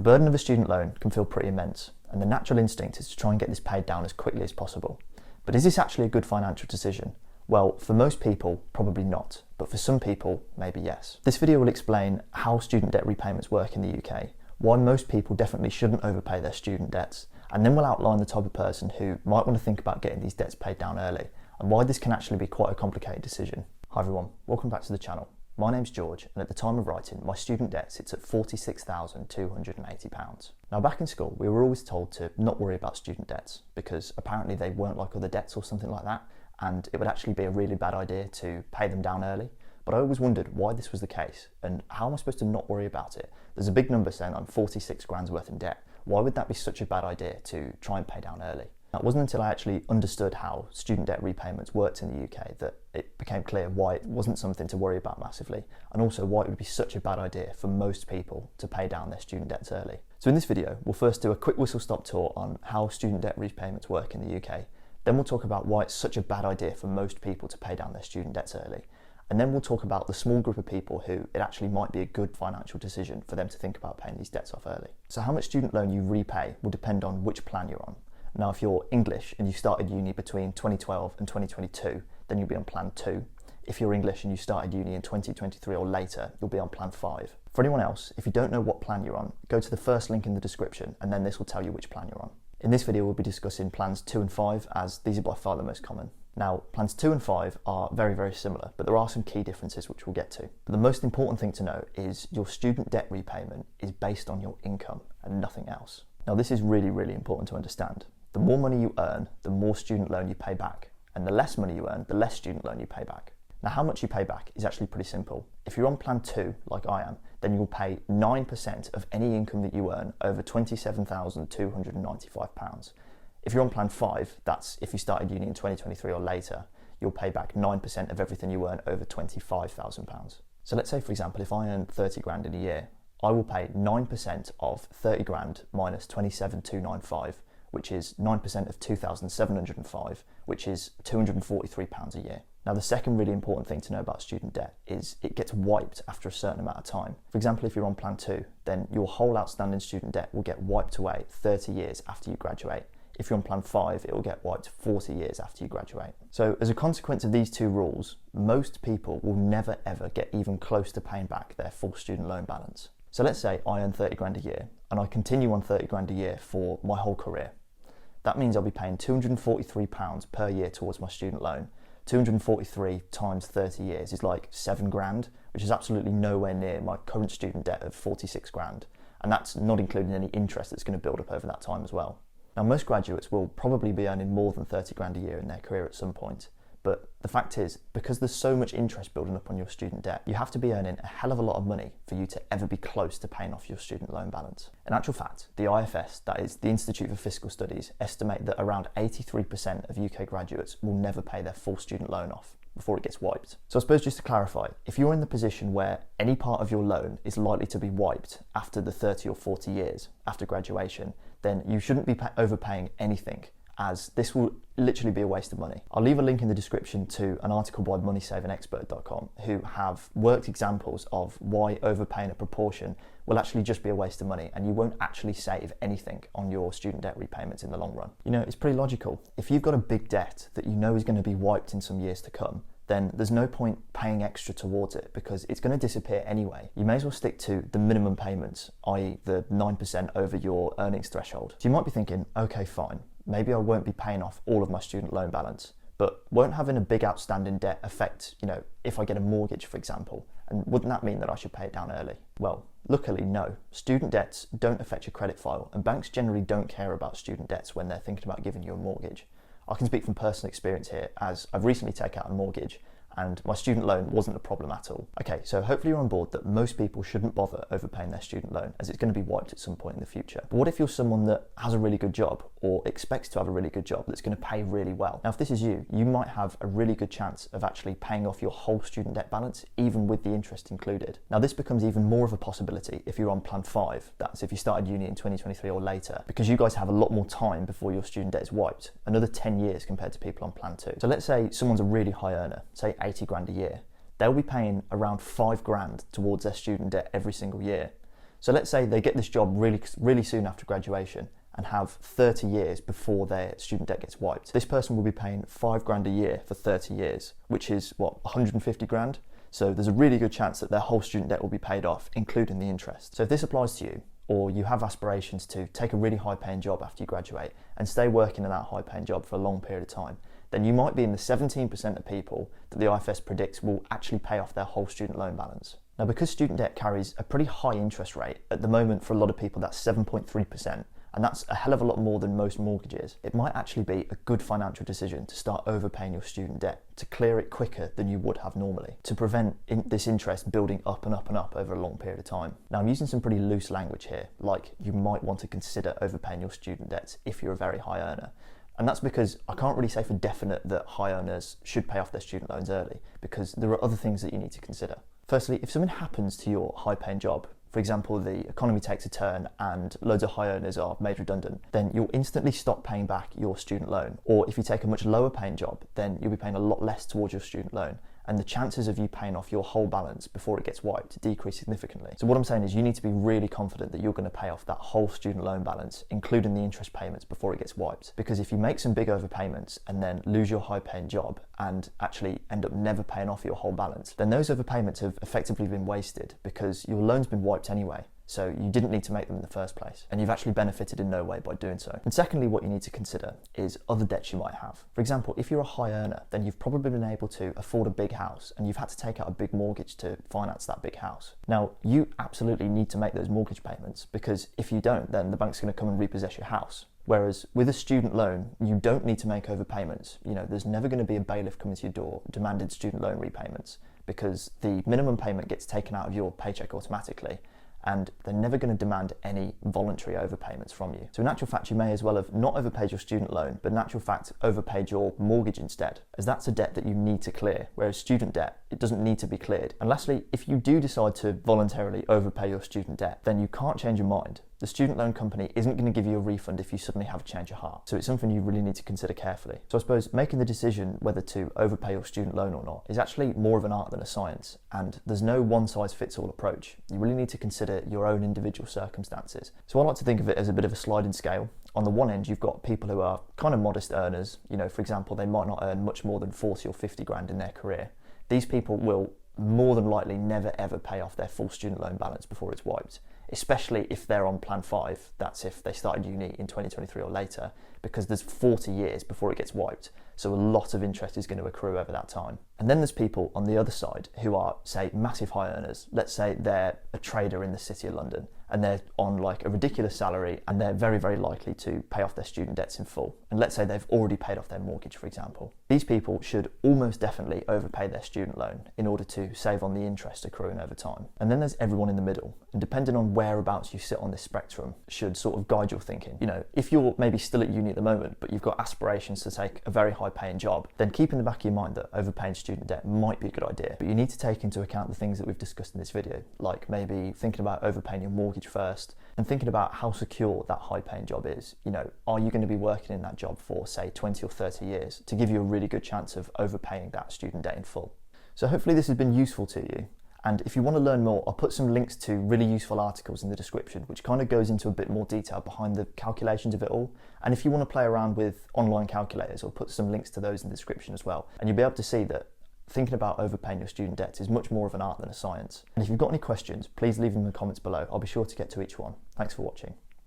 The burden of a student loan can feel pretty immense, and the natural instinct is to try and get this paid down as quickly as possible. But is this actually a good financial decision? Well, for most people, probably not, but for some people, maybe yes. This video will explain how student debt repayments work in the UK, why most people definitely shouldn't overpay their student debts, and then we'll outline the type of person who might want to think about getting these debts paid down early, and why this can actually be quite a complicated decision. Hi everyone, welcome back to the channel. My name's George, and at the time of writing, my student debt sits at £46,280. Now back in school, we were always told to not worry about student debts because apparently they weren't like other debts or something like that, and it would actually be a really bad idea to pay them down early. But I always wondered why this was the case, and how am I supposed to not worry about it? There's a big number saying I'm 46 grand's worth in debt. Why would that be such a bad idea to try and pay down early? It wasn't until I actually understood how student debt repayments worked in the UK that it became clear why it wasn't something to worry about massively, and also why it would be such a bad idea for most people to pay down their student debts early. So in this video, we'll first do a quick whistle-stop tour on how student debt repayments work in the UK. Then we'll talk about why it's such a bad idea for most people to pay down their student debts early. And then we'll talk about the small group of people who it actually might be a good financial decision for them to think about paying these debts off early. So how much student loan you repay will depend on which plan you're on. Now, if you're English and you started uni between 2012 and 2022, then you'll be on plan 2. If you're English and you started uni in 2023 or later, you'll be on plan 5. For anyone else, if you don't know what plan you're on, go to the first link in the description and then this will tell you which plan you're on. In this video, we'll be discussing plans 2 and 5 as these are by far the most common. Now, plans 2 and 5 are very, very similar, but there are some key differences which we'll get to. But the most important thing to know is your student debt repayment is based on your income and nothing else. Now, this is really, really important to understand. The more money you earn, the more student loan you pay back, and the less money you earn, the less student loan you pay back. Now, how much you pay back is actually pretty simple. If you're on plan 2, like I am, then you'll pay 9% of any income that you earn over £27,295. If you're on plan 5, that's if you started uni in 2023 or later, you'll pay back 9% of everything you earn over £25,000. So let's say, for example, if I earn 30 grand in a year, I will pay 9% of 30 grand minus 27,295, which is 9% of 2,705, which is £243 a year. Now, the second really important thing to know about student debt is it gets wiped after a certain amount of time. For example, if you're on plan 2, then your whole outstanding student debt will get wiped away 30 years after you graduate. If you're on plan 5, it will get wiped 40 years after you graduate. So as a consequence of these two rules, most people will never ever get even close to paying back their full student loan balance. So let's say I earn 30 grand a year and I continue on 30 grand a year for my whole career. That means I'll be paying £243 per year towards my student loan. 243 times 30 years is like 7 grand, which is absolutely nowhere near my current student debt of 46 grand. And that's not including any interest that's going to build up over that time as well. Now, most graduates will probably be earning more than 30 grand a year in their career at some point. But the fact is, because there's so much interest building up on your student debt, you have to be earning a hell of a lot of money for you to ever be close to paying off your student loan balance. In actual fact, the IFS, that is the Institute for Fiscal Studies, estimate that around 83% of UK graduates will never pay their full student loan off before it gets wiped. So I suppose just to clarify, if you're in the position where any part of your loan is likely to be wiped after the 30 or 40 years after graduation, then you shouldn't be overpaying anything, as this will literally be a waste of money. I'll leave a link in the description to an article by moneysavingexpert.com who have worked examples of why overpaying a proportion will actually just be a waste of money and you won't actually save anything on your student debt repayments in the long run. You know, it's pretty logical. If you've got a big debt that you know is going to be wiped in some years to come, then there's no point paying extra towards it because it's going to disappear anyway. You may as well stick to the minimum payments, i.e. the 9% over your earnings threshold. So you might be thinking, okay, fine, maybe I won't be paying off all of my student loan balance, but won't having a big outstanding debt affect, if I get a mortgage, for example, and wouldn't that mean that I should pay it down early? Well, luckily, no. Student debts don't affect your credit file, and banks generally don't care about student debts when they're thinking about giving you a mortgage. I can speak from personal experience here, as I've recently taken out a mortgage and my student loan wasn't a problem at all. Okay, so hopefully you're on board that most people shouldn't bother overpaying their student loan as it's going to be wiped at some point in the future. But what if you're someone that has a really good job or expects to have a really good job that's going to pay really well? Now, if this is you, you might have a really good chance of actually paying off your whole student debt balance, even with the interest included. Now, this becomes even more of a possibility if you're on plan 5, that's if you started uni in 2023 or later, because you guys have a lot more time before your student debt is wiped, another 10 years compared to people on plan 2. So let's say someone's a really high earner, say 80 grand a year. They'll be paying around 5 grand towards their student debt every single year. So let's say they get this job really soon after graduation and have 30 years before their student debt gets wiped. This person will be paying £5,000 a year for 30 years, which is what, 150 grand? So there's a really good chance that their whole student debt will be paid off, including the interest. So if this applies to you, or you have aspirations to take a really high paying job after you graduate and stay working in that high paying job for a long period of time, then you might be in the 17% of people that the IFS predicts will actually pay off their whole student loan balance. Now, because student debt carries a pretty high interest rate, at the moment for a lot of people that's 7.3%, and that's a hell of a lot more than most mortgages, it might actually be a good financial decision to start overpaying your student debt to clear it quicker than you would have normally, to prevent this interest building up and up and up over a long period of time. Now, I'm using some pretty loose language here, like you might want to consider overpaying your student debts if you're a very high earner. And that's because I can't really say for definite that high earners should pay off their student loans early, because there are other things that you need to consider. Firstly, if something happens to your high paying job, for example, the economy takes a turn and loads of high earners are made redundant, then you'll instantly stop paying back your student loan. Or if you take a much lower paying job, then you'll be paying a lot less towards your student loan, and the chances of you paying off your whole balance before it gets wiped decrease significantly. So what I'm saying is you need to be really confident that you're going to pay off that whole student loan balance, including the interest payments, before it gets wiped. Because if you make some big overpayments and then lose your high paying job and actually end up never paying off your whole balance, then those overpayments have effectively been wasted because your loan's been wiped anyway. So you didn't need to make them in the first place, and you've actually benefited in no way by doing so. And secondly, what you need to consider is other debts you might have. For example, if you're a high earner, then you've probably been able to afford a big house and you've had to take out a big mortgage to finance that big house. Now, you absolutely need to make those mortgage payments, because if you don't, then the bank's going to come and repossess your house. Whereas with a student loan, you don't need to make overpayments. You know, there's never going to be a bailiff coming to your door demanding student loan repayments, because the minimum payment gets taken out of your paycheck automatically, and they're never going to demand any voluntary overpayments from you. So in actual fact, you may as well have not overpaid your student loan, but in actual fact, overpaid your mortgage instead, as that's a debt that you need to clear, whereas student debt, it doesn't need to be cleared. And lastly, if you do decide to voluntarily overpay your student debt, then you can't change your mind. The student loan company isn't going to give you a refund if you suddenly have a change of heart. So it's something you really need to consider carefully. So I suppose making the decision whether to overpay your student loan or not is actually more of an art than a science, and there's no one-size-fits-all approach. You really need to consider your own individual circumstances. So I like to think of it as a bit of a sliding scale. On the one end, you've got people who are kind of modest earners. You know, for example, they might not earn much more than 40 or 50 grand in their career. These people will more than likely never ever pay off their full student loan balance before it's wiped, especially if they're on plan 5, that's if they started uni in 2023 or later, because there's 40 years before it gets wiped, so a lot of interest is going to accrue over that time. And then there's people on the other side who are, say, massive high earners. Let's say they're a trader in the City of London and they're on like a ridiculous salary and they're very, very likely to pay off their student debts in full. And let's say they've already paid off their mortgage, for example. These people should almost definitely overpay their student loan in order to save on the interest accruing over time. And then there's everyone in the middle, and depending on whereabouts you sit on this spectrum should sort of guide your thinking. You know, if you're maybe still at uni at the moment, but you've got aspirations to take a very high paying job, then keep in the back of your mind that overpaying student debt might be a good idea. But you need to take into account the things that we've discussed in this video, like maybe thinking about overpaying your mortgage first and thinking about how secure that high paying job is. You know, are you going to be working in that job for say 20 or 30 years to give you a really good chance of overpaying that student debt in full? So hopefully this has been useful to you. And if you want to learn more, I'll put some links to really useful articles in the description, which kind of goes into a bit more detail behind the calculations of it all. And if you want to play around with online calculators, I'll put some links to those in the description as well. And you'll be able to see that thinking about overpaying your student debts is much more of an art than a science. And if you've got any questions, please leave them in the comments below. I'll be sure to get to each one. Thanks for watching.